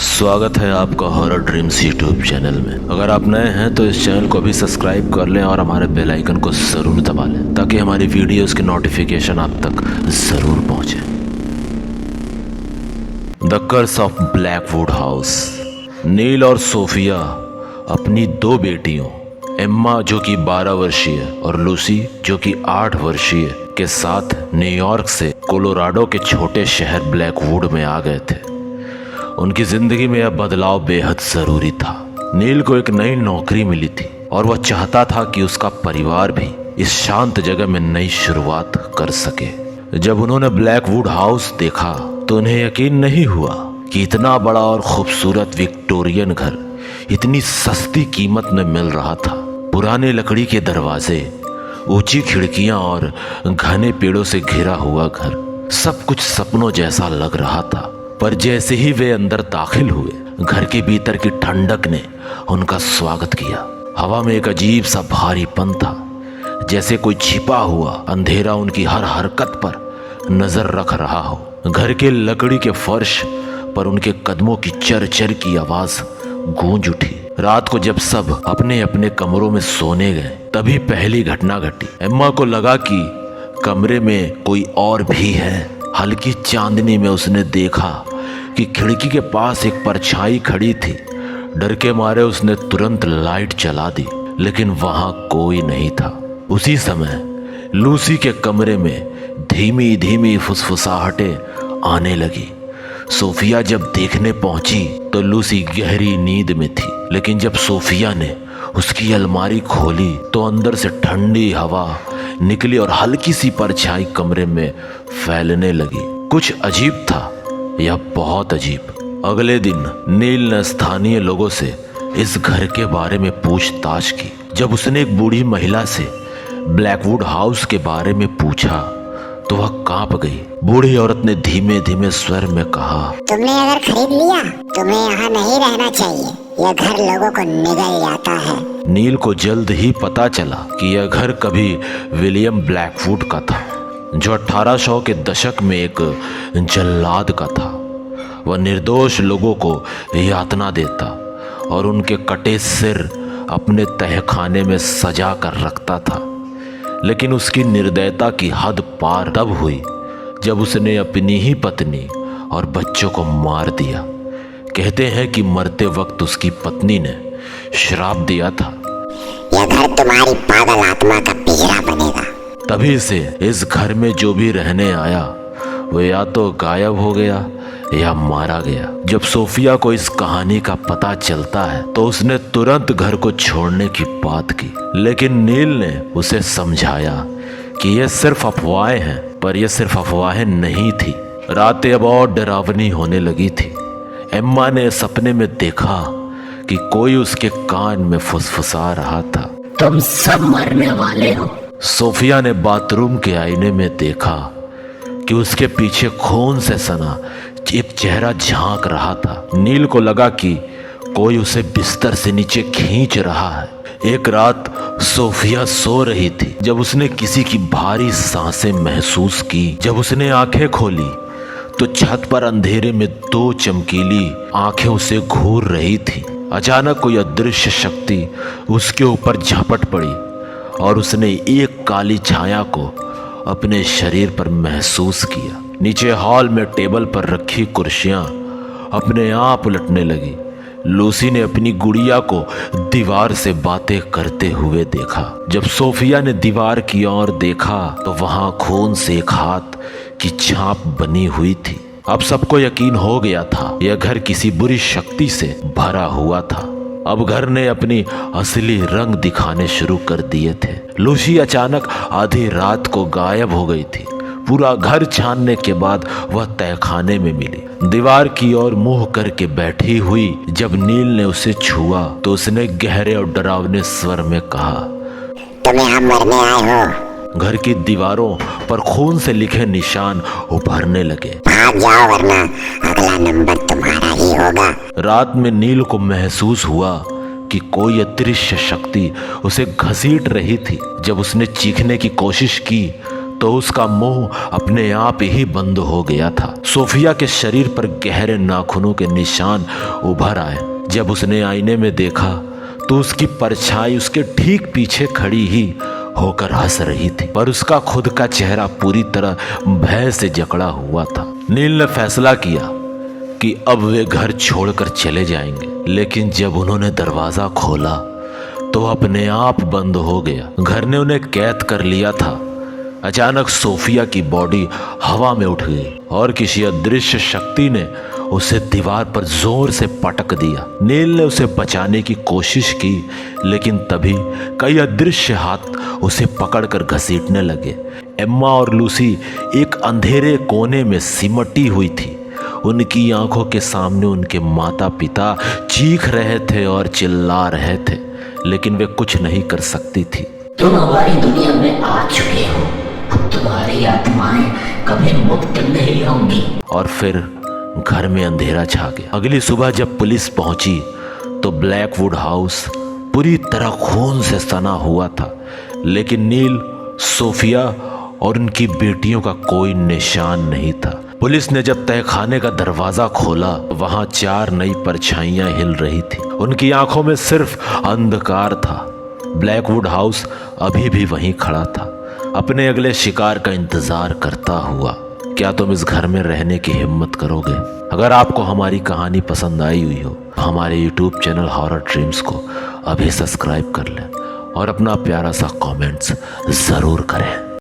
स्वागत है आपका हॉरर ड्रीम्स यूट्यूब चैनल में। अगर आप नए हैं तो इस चैनल को भी सब्सक्राइब कर लें और हमारे बेल आइकन को ज़रूर दबा लें ताकि हमारी वीडियोस की नोटिफिकेशन आप तक ज़रूर पहुंचे। The curse of Blackwood house. Neil और सोफिया अपनी दो बेटियों एम्मा जो कि 12 वर्षीय और लूसी जो कि 8 वर्षीय के साथ न्यूयॉर्क से कोलोराडो के छोटे शहर ब्लैकवुड में आ गए थे। उनकी जिंदगी में यह बदलाव बेहद जरूरी था। नील को एक नई नौकरी मिली थी और वह चाहता था कि उसका परिवार भी इस शांत जगह में नई शुरुआत कर सके। जब उन्होंने ब्लैकवुड हाउस देखा तो उन्हें यकीन नहीं हुआ कि इतना बड़ा और खूबसूरत विक्टोरियन घर इतनी सस्ती कीमत में मिल रहा था। पुराने लकड़ी के दरवाजे, ऊंची खिड़कियां और घने पेड़ों से घिरा हुआ घर, सब कुछ सपनों जैसा लग रहा था। पर जैसे ही वे अंदर दाखिल हुए, घर के भीतर की ठंडक ने उनका स्वागत किया। हवा में एक अजीब सा भारीपन था, जैसे कोई छिपा हुआ अंधेरा उनकी हर हरकत पर नजर रख रहा हो। घर के लकड़ी के फर्श पर उनके कदमों की चर-चर की आवाज गूंज उठी। रात को जब सब अपने अपने कमरों में सोने गए, तभी पहली घटना घटी। एम्मा को लगा कि कमरे में कोई और भी है। हल्की चांदनी में उसने देखा कि खिड़की के पास एक परछाई खड़ी थी। डर के मारे उसने तुरंत लाइट जला दी, लेकिन वहां कोई नहीं था। उसी समय लूसी के कमरे में धीमी धीमी फुसफुसाहटें आने लगी। सोफिया जब देखने पहुंची तो लूसी गहरी नींद में थी, लेकिन जब सोफिया ने उसकी अलमारी खोली तो अंदर से ठंडी हवा निकली और हल्की सी परछाई कमरे में फैलने लगी। कुछ अजीब था, यह बहुत अजीब। अगले दिन नील ने स्थानीय लोगों से इस घर के बारे में पूछताछ की। जब उसने एक बूढ़ी महिला से ब्लैकवुड हाउस के बारे में पूछा तो वह कांप गई। बूढ़ी औरत ने धीमे धीमे स्वर में कहा, तुमने अगर खरीद लिया, तुम्हें यहाँ नहीं रहना चाहिए। यह घर लोगों को निगल जाता है। नील को जल्द ही पता चला कि यह घर कभी विलियम ब्लैकवुड का था, जो 1800 के दशक में एक जल्लाद का था। वह निर्दोष लोगों को यातना देता और उनके कटे सिर अपने तहखाने में सजा कर रखता था। लेकिन उसकी निर्दयता की हद पार तब हुई जब उसने अपनी ही पत्नी और बच्चों को मार दिया। कहते हैं कि मरते वक्त उसकी पत्नी ने श्राप दिया था, यह घर तुम्हारी पागल आत्मा का पिंजरा बनेगा। तभी से इस घर में जो भी रहने आया वो या तो गायब हो गया या मारा गया। जब सोफिया को इस कहानी का पता चलता है तो उसने तुरंत घर को छोड़ने की बात की, लेकिन नील ने उसे समझाया कि ये सिर्फ अफवाहें हैं। पर यह सिर्फ अफवाहें नहीं थी। रातें अब और डरावनी होने लगी थी। एम्मा ने सपने में देखा कि कोई उसके कान में फुसफुसा रहा था, तुम सब मरने वाले हो। सोफिया ने बाथरूम के आईने में देखा कि उसके पीछे खून से सना एक चेहरा झांक रहा था। नील को लगा कि कोई उसे बिस्तर से नीचे खींच रहा है। एक रात सोफिया सो रही थी जब उसने किसी की भारी सांसें महसूस की। जब उसने आंखें खोली तो छत पर अंधेरे में 2 चमकीली आंखें उसे घूर रही थी। अचानक कोई अदृश्य शक्ति उसके ऊपर झपट पड़ी और उसने एक काली छाया को अपने शरीर पर महसूस किया। नीचे हॉल में टेबल पर रखी कुर्सियां अपने आप उलटने लगी। लूसी ने अपनी गुड़िया को दीवार से बातें करते हुए देखा। जब सोफिया ने दीवार की ओर देखा तो वहां खून से एक हाथ की छाप बनी हुई थी। अब सबको यकीन हो गया था, यह घर किसी बुरी शक्ति से भरा हुआ था। अब घर ने अपनी असली रंग दिखाने शुरू कर दिए थे। लूसी अचानक आधी रात को गायब हो गई थी। पूरा घर छानने के बाद वह तहखाने में मिली, दीवार की ओर मुंह करके बैठी हुई। जब नील ने उसे छुआ तो उसने गहरे और डरावने स्वर में कहा, तुम यहाँ मरने आए हो। घर की दीवारों पर खून से लिखे निशान उभरने लगे। भाग जाओ वरना अगला नंबर तुम्हारा ही होगा। रात में नील को महसूस हुआ कि कोई अदृश्य शक्ति उसे घसीट रही थी। जब उसने चीखने की कोशिश की तो उसका मुंह अपने आप ही बंद हो गया था। सोफिया के शरीर पर गहरे नाखूनों के निशान उभर आए। जब उसने आईने में देखा तो उसकी परछाई उसके ठीक पीछे खड़ी ही होकर हंस रही थी, पर उसका खुद का चेहरा पूरी तरह भय से जकड़ा हुआ था। नील ने फैसला किया कि अब वे घर छोड़कर चले जाएंगे, लेकिन जब उन्होंने दरवाजा खोला तो अपने आप बंद हो गया। घर ने उन्हें कैद कर लिया था। अचानक सोफिया की बॉडी हवा में उठ गई और किसी अदृश्य शक्ति ने उसे दीवार पर जोर से पटक दिया। नील ने उसे बचाने की कोशिश की, लेकिन तभी कई अदृश्य हाथ उसे पकड़कर घसीटने लगे। एम्मा और लूसी एक अंधेरे कोने में सिमटी हुई थी। उनकी आंखों के सामने उनके माता पिता चीख रहे थे और चिल्ला रहे थे, लेकिन वे कुछ नहीं कर सकती थी। तुम हमारी दुनिया में आ चुके हो, अब तुम्हारी आत्माएं कभी मुक्त नहीं होंगी। और फिर घर में अंधेरा छा गया। अगली सुबह जब पुलिस पहुंची तो ब्लैकवुड हाउस पूरी तरह खून से सना हुआ था, लेकिन नील, सोफिया और उनकी बेटियों का कोई निशान नहीं था। पुलिस ने जब तहखाने का दरवाजा खोला, वहां 4 नई परछाइयां हिल रही थी। उनकी आंखों में सिर्फ अंधकार था। ब्लैकवुड हाउस अभी भी वहीं खड़ा था, अपने अगले शिकार का इंतजार करता हुआ। क्या तुम इस घर में रहने की हिम्मत करोगे? अगर आपको हमारी कहानी पसंद आई हुई हो, हमारे YouTube चैनल हॉरर ड्रीम्स को अभी सब्सक्राइब कर लें और अपना प्यारा सा कमेंट्स ज़रूर करें।